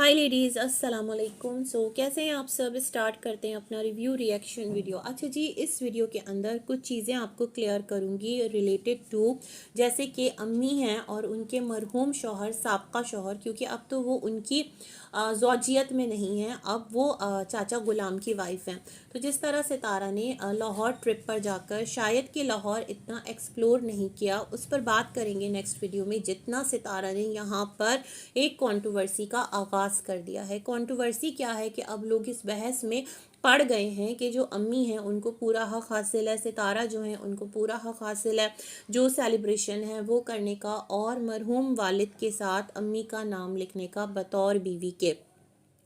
हाय ladies, अस्सलाम वालेकुम। कैसे हैं आप सब। स्टार्ट करते हैं अपना रिव्यू रिएक्शन वीडियो। अच्छा जी, इस वीडियो के अंदर कुछ चीज़ें आपको क्लियर करूंगी रिलेटेड टू, जैसे कि अम्मी हैं और उनके मरहूम शौहर, साबका शौहर, क्योंकि अब तो वो उनकी ज़ौजियत में नहीं हैं, अब वो चाचा गुलाम की वाइफ हैं। तो जिस तरह सितारा ने लाहौर ट्रिप पर जाकर शायद कि लाहौर इतना एक्सप्लोर नहीं किया, उस पर बात करेंगे नेक्स्ट वीडियो में। जितना सितारा ने यहाँ पर एक कंट्रोवर्सी का आगाज़ कर दिया है। कंट्रोवर्सी क्या है कि अब लोग इस बहस में पड़ गए हैं कि जो अम्मी हैं उनको पूरा हक हासिल है, सितारा जो हैं उनको पूरा हक हासिल है जो सेलिब्रेशन है वो करने का, और मरहूम वालिद के साथ अम्मी का नाम लिखने का बतौर बीवी के।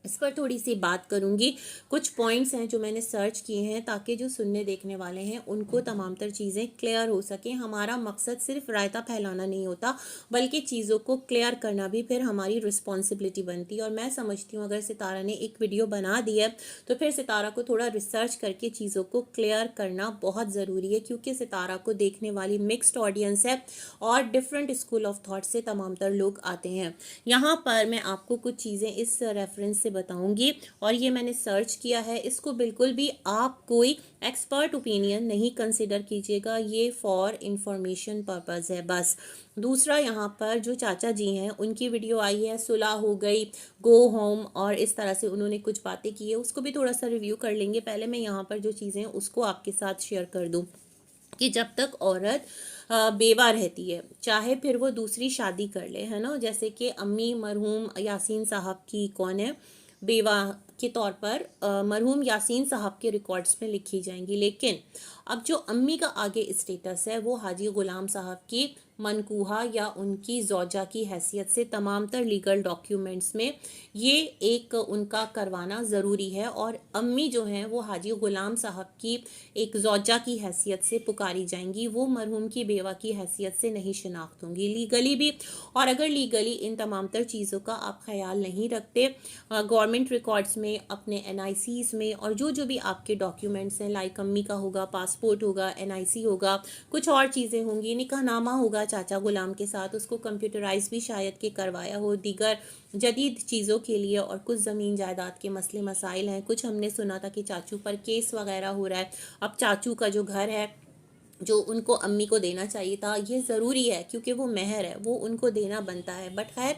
इस पर थोड़ी सी बात करूंगी। कुछ पॉइंट्स हैं जो मैंने सर्च किए हैं ताकि जो सुनने देखने वाले हैं उनको तमाम तर चीज़ें क्लियर हो सकें। हमारा मकसद सिर्फ रायता फैलाना नहीं होता, बल्कि चीज़ों को क्लियर करना भी फिर हमारी रिस्पॉन्सिबिलिटी बनती है। और मैं समझती हूँ अगर सितारा ने एक वीडियो बना दी है तो फिर सितारा को थोड़ा रिसर्च करके चीज़ों को क्लियर करना बहुत ज़रूरी है, क्योंकि सितारा को देखने वाली मिक्सड ऑडियंस है और डिफरेंट स्कूल ऑफ थॉट से तमाम तर लोग आते हैं। यहाँ पर मैं आपको कुछ चीज़ें इस रेफरेंस से बताऊंगी, और ये मैंने सर्च किया है। इसको बिल्कुल भी आप कोई एक्सपर्ट ओपिनियन नहीं कंसिडर कीजिएगा, ये फॉर इंफॉर्मेशन पर्पज़ है बस। दूसरा, यहाँ पर जो चाचा जी हैं उनकी वीडियो आई है, सुलह हो गई, गो होम, और इस तरह से उन्होंने कुछ बातें की है, उसको भी थोड़ा सा रिव्यू कर लेंगे। पहले मैं यहाँ पर जो चीज़ें हैं उसको आपके साथ शेयर कर दूँ कि जब तक औरत बेवा रहती है, चाहे फिर वो दूसरी शादी कर ले, है ना। जैसे कि अम्मी मरहूम यासीन साहब की कौन है, बेवा के तौर पर मरहूम यासीन साहब के रिकॉर्ड्स में लिखी जाएंगी। लेकिन अब जो अम्मी का आगे स्टेटस है वो हाजी गुलाम साहब की मनकूहा या उनकी ज़ौजा की हैसियत से तमाम तर लीगल डॉक्यूमेंट्स में ये एक उनका करवाना ज़रूरी है। और अम्मी जो हैं वो हाजी गुलाम साहब की एक ज़ौजा की हैसियत से पुकारी जाएंगी, वो मरहूम की बेवा की हैसियत से नहीं शिनाख्त होंगी लीगली भी। और अगर लीगली इन तमाम तर चीज़ों का आप ख्याल नहीं रखते, गवर्नमेंट रिकॉर्ड्स में, अपने NICs में, और जो भी आपके डॉक्यूमेंट्स हैं, लाइक अम्मी का होगा, पासपोर्ट होगा, NIC होगा, कुछ और चीज़ें होंगी, निकाहनामा होगा चाचा गुलाम के साथ, उसको कंप्यूटराइज भी शायद के करवाया हो, दीगर जदीद चीज़ों के लिए। और कुछ ज़मीन जायदाद के मसले मसाइल हैं, कुछ हमने सुना था कि चाचू पर केस वगैरह हो रहा है। अब चाचू का जो घर है जो उनको अम्मी को देना चाहिए था, ये ज़रूरी है क्योंकि वो मेहर है, वो उनको देना बनता है। बट खैर,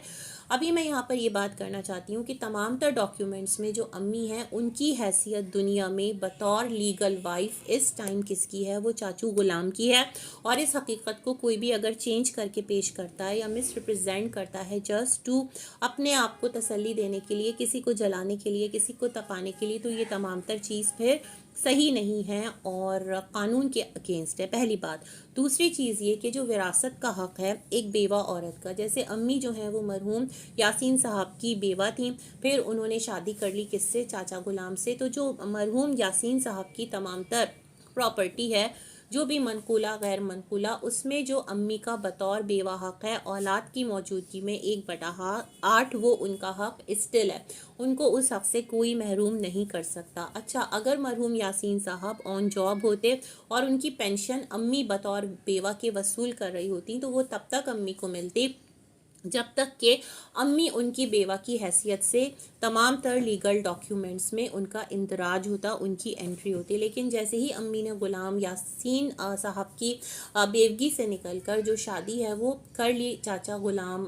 अभी मैं यहाँ पर ये बात करना चाहती हूँ कि तमाम तर डॉक्यूमेंट्स में जो अम्मी हैं उनकी हैसियत दुनिया में बतौर लीगल वाइफ इस टाइम किसकी है, वो चाचू गुलाम की है। और इस हकीकत को कोई भी अगर चेंज करके पेश करता है या मिस रिप्रेजेंट करता है जस्ट टू अपने आप को तसल्ली देने के लिए, किसी को जलाने के लिए, किसी को तपाने के लिए, तो ये तमाम तर चीज़ फिर सही नहीं है और कानून के अगेंस्ट है, पहली बात। दूसरी चीज़ ये कि जो विरासत का हक़ है एक बेवा औरत का, जैसे अम्मी जो हैं वो मरहूम यासीन साहब की बेवा थी, फिर उन्होंने शादी कर ली किससे, चाचा गुलाम से। तो जो मरहूम यासीन साहब की तमाम तर प्रॉपर्टी है, जो भी मनकूला गैर मनकूला, उसमें जो अम्मी का बतौर बेवा हक़ है औलाद की मौजूदगी में 1/8, वो उनका हक़ स्टिल है, उनको उस हक़ से कोई महरूम नहीं कर सकता। अच्छा, अगर मरहूम यासीन साहब ऑन जॉब होते और उनकी पेंशन अम्मी बतौर बेवा के वसूल कर रही होती तो वो तब तक अम्मी को मिलती जब तक कि अम्मी उनकी बेवा की हैसियत से तमाम तर लीगल डॉक्यूमेंट्स में उनका इंदराज होता, उनकी एंट्री होती। लेकिन जैसे ही अम्मी ने गुलाम यासीन साहब की बेवगी से निकलकर जो शादी है वो कर ली चाचा गुलाम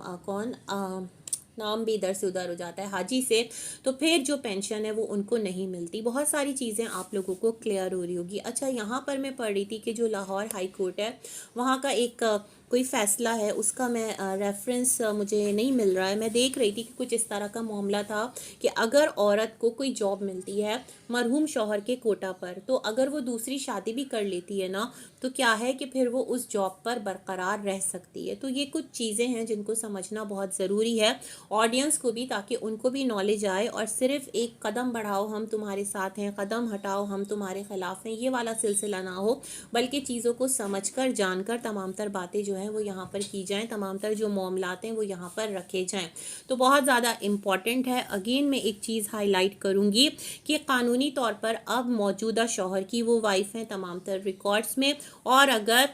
नाम भी इधर से उधर हो जाता है, हाजी से, तो फिर जो पेंशन है वो उनको नहीं मिलती। बहुत सारी चीज़ें आप लोगों को क्लियर हो रही होगी। अच्छा, यहाँ पर मैं पढ़ रही थी कि जो लाहौर हाई कोर्ट है वहाँ का एक कोई फ़ैसला है, उसका मैं रेफरेंस मुझे नहीं मिल रहा है। मैं देख रही थी कि कुछ इस तरह का मामला था कि अगर औरत को कोई जॉब मिलती है मरहूम शौहर के कोटा पर, तो अगर वो दूसरी शादी भी कर लेती है ना, तो क्या है कि फिर वो उस जॉब पर बरकरार रह सकती है। तो ये कुछ चीज़ें हैं जिनको समझना बहुत ज़रूरी है ऑडियंस को भी, ताकि उनको भी नॉलेज आए। और सिर्फ एक कदम बढ़ाओ हम तुम्हारे साथ हैं, कदम हटाओ हम तुम्हारे खिलाफ हैं, ये वाला सिलसिला ना हो, बल्कि चीज़ों को समझकर जानकर तमाम तर बातें जो हैं वो यहाँ पर की जाएं, तमाम तर जो मामलात हैं वो यहाँ पर रखे जाएं। तो बहुत ज़्यादा इम्पॉर्टेंट है। अगेन मैं एक चीज़ हाईलाइट करूँगी कि कानूनी तौर पर अब मौजूदा शौहर की वो वाइफ हैं तमाम तर रिकॉर्ड्स में, और अगर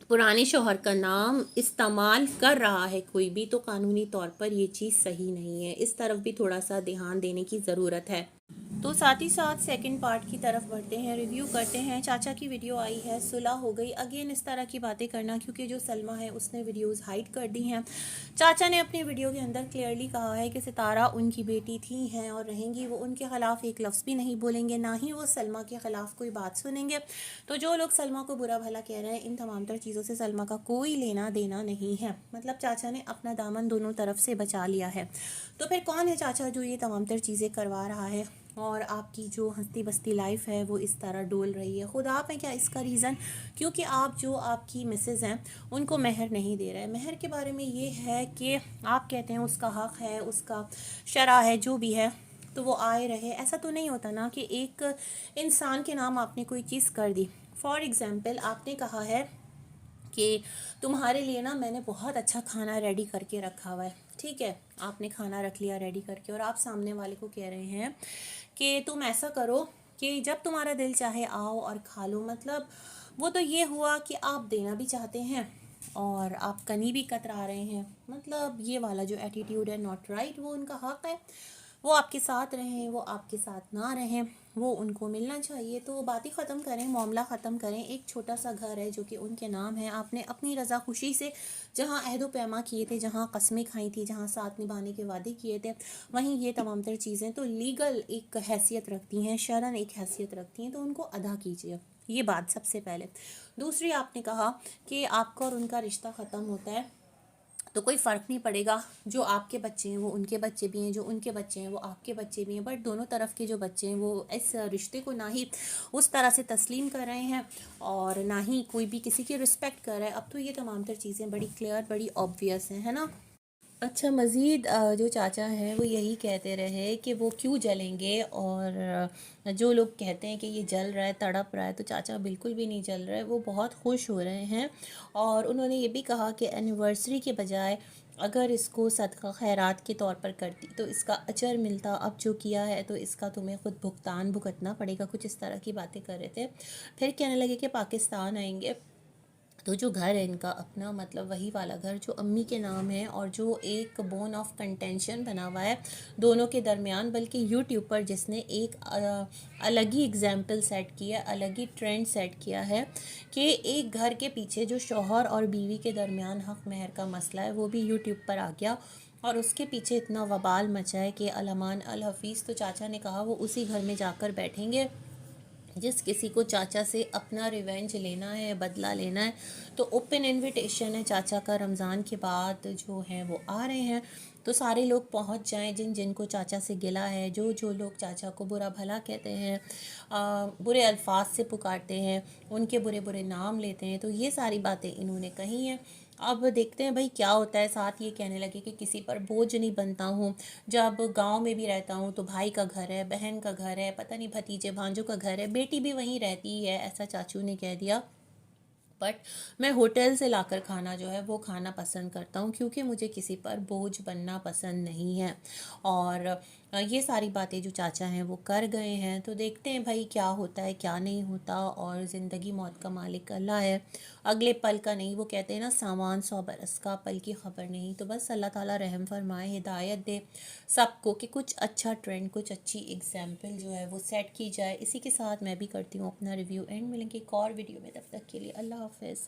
पुराने शौहर का नाम इस्तेमाल कर रहा है कोई भी, तो कानूनी तौर पर ये चीज़ सही नहीं है। इस तरफ भी थोड़ा सा ध्यान देने की ज़रूरत है। तो साथ ही साथ सेकंड पार्ट की तरफ बढ़ते हैं, रिव्यू करते हैं। चाचा की वीडियो आई है, सुलह हो गई, अगेन इस तरह की बातें करना, क्योंकि जो सलमा है उसने वीडियोस हाइड कर दी हैं। चाचा ने अपनी वीडियो के अंदर क्लियरली कहा है कि सितारा उनकी बेटी थी हैं और रहेंगी, वो उनके ख़िलाफ़ एक लफ्ज़ भी नहीं बोलेंगे, ना ही वो सलमा के ख़िलाफ़ कोई बात सुनेंगे। तो जो लोग सलमा को बुरा भला कह रहे हैं, इन तमाम तर चीज़ों से सलमा का कोई लेना देना नहीं है। मतलब चाचा ने अपना दामन दोनों तरफ से बचा लिया है। तो फिर कौन है चाचा जो ये तमाम तर चीज़ें करवा रहा है और आपकी जो हंसती बसती लाइफ है वो इस तरह डोल रही है? खुद आप हैं क्या इसका रीज़न? क्योंकि आप जो आपकी मिसेज हैं उनको महर नहीं दे रहे हैं। महर के बारे में ये है कि आप कहते हैं उसका हक़ है, उसका शरा है, जो भी है तो वो आए रहे। ऐसा तो नहीं होता ना कि एक इंसान के नाम आपने कोई चीज़ कर दी। फॉर एग्ज़ाम्पल आपने कहा है कि तुम्हारे लिए ना मैंने बहुत अच्छा खाना रेडी करके रखा हुआ है, ठीक है, आपने खाना रख लिया रेडी करके और आप सामने वाले को कह रहे हैं कि तुम ऐसा करो कि जब तुम्हारा दिल चाहे आओ और खा लो। मतलब वो तो ये हुआ कि आप देना भी चाहते हैं और आप कनी भी कतरा रहे हैं। मतलब ये वाला जो एटीट्यूड है नॉट राइट। वो उनका हक़ है, वो आपके साथ रहें, वो आपके साथ ना रहें, वो उनको मिलना चाहिए। तो बातें ख़त्म करें, मामला ख़त्म करें। एक छोटा सा घर है जो कि उनके नाम है, आपने अपनी रज़ा खुशी से जहाँ अहदो पैमा किए थे, जहाँ कस्में खाई थी, जहाँ साथ निभाने के वादे किए थे, वहीं ये तमाम तर चीज़ें तो लीगल एक हैसियत रखती हैं, शरन एक हैसियत रखती हैं, तो उनको अदा कीजिए। ये बात सबसे पहले। दूसरी, आपने कहा कि आपका और उनका रिश्ता ख़त्म होता है तो कोई फ़र्क नहीं पड़ेगा, जो आपके बच्चे हैं वो उनके बच्चे भी हैं, जो उनके बच्चे हैं वो आपके बच्चे भी हैं। बट दोनों तरफ के जो बच्चे हैं वो इस रिश्ते को ना ही उस तरह से तस्लीम कर रहे हैं और ना ही कोई भी किसी की रिस्पेक्ट कर रहा है। अब तो ये तमाम तर चीज़ें बड़ी क्लियर, बड़ी ऑब्वियस हैं, है ना। अच्छा, मज़ीद जो चाचा हैं वो यही कहते रहे कि वो क्यों जलेंगे, और जो लोग कहते हैं कि ये जल रहा है, तड़प रहा है, तो चाचा बिल्कुल भी नहीं जल रहा है, वो बहुत खुश हो रहे हैं। और उन्होंने ये भी कहा कि एनिवर्सरी के बजाय अगर इसको सदका खैरात के तौर पर करती तो इसका अजर मिलता, अब जो किया है तो इसका तुम्हें ख़ुद भुगतान भुगतना पड़ेगा। कुछ इस तरह की बातें कर रहे थे। फिर कहने लगे कि पाकिस्तान आएंगे तो जो घर है इनका अपना, मतलब वही वाला घर जो अम्मी के नाम है और जो एक बोन ऑफ कंटेंशन बना हुआ है दोनों के दरमियान, बल्कि यूट्यूब पर जिसने एक अलग ही एग्जाम्पल सेट किया, अलग ही ट्रेंड सेट किया है कि एक घर के पीछे जो शौहर और बीवी के दरमियान हक़ महर का मसला है वो भी यूट्यूब पर आ गया और उसके पीछे इतना वबाल मचा है कि अलमान अल हफीज़। तो चाचा ने कहा वो उसी घर में जाकर बैठेंगे जिस किसी को चाचा से अपना रिवेंज लेना है, बदला लेना है। तो ओपन इनविटेशन है चाचा का, रमज़ान के बाद जो हैं वो आ रहे हैं, तो सारे लोग पहुंच जाएं जिन जिनको चाचा से गिला है, जो जो लोग चाचा को बुरा भला कहते हैं, बुरे अल्फाज से पुकारते हैं, उनके बुरे बुरे नाम लेते हैं। तो ये सारी बातें इन्होंने कही हैं। अब देखते हैं भाई क्या होता है। साथ ये कहने लगे कि किसी पर बोझ नहीं बनता हूँ, जब गांव में भी रहता हूँ तो भाई का घर है, बहन का घर है, पता नहीं भतीजे भांजों का घर है, बेटी भी वहीं रहती है, ऐसा चाचू ने कह दिया। बट मैं होटल से लाकर खाना जो है वो खाना पसंद करता हूँ क्योंकि मुझे किसी पर बोझ बनना पसंद नहीं है। और ये सारी बातें जो चाचा हैं वो कर गए हैं। तो देखते हैं भाई क्या होता है क्या नहीं होता। और ज़िंदगी मौत का मालिक अल्लाह है, अगले पल का नहीं। वो कहते हैं ना, सामान 100 बरस का, पल की ख़बर नहीं। तो बस अल्लाह ताला रहम फरमाए, हिदायत दे सबको कि कुछ अच्छा ट्रेंड, कुछ अच्छी एग्जाम्पल जो है वो सेट की जाए। इसी के साथ मैं भी करती हूँ अपना रिव्यू एंड। मिलेंगे एक और वीडियो में, तब तक के लिए अल्लाह हाफ़िज़।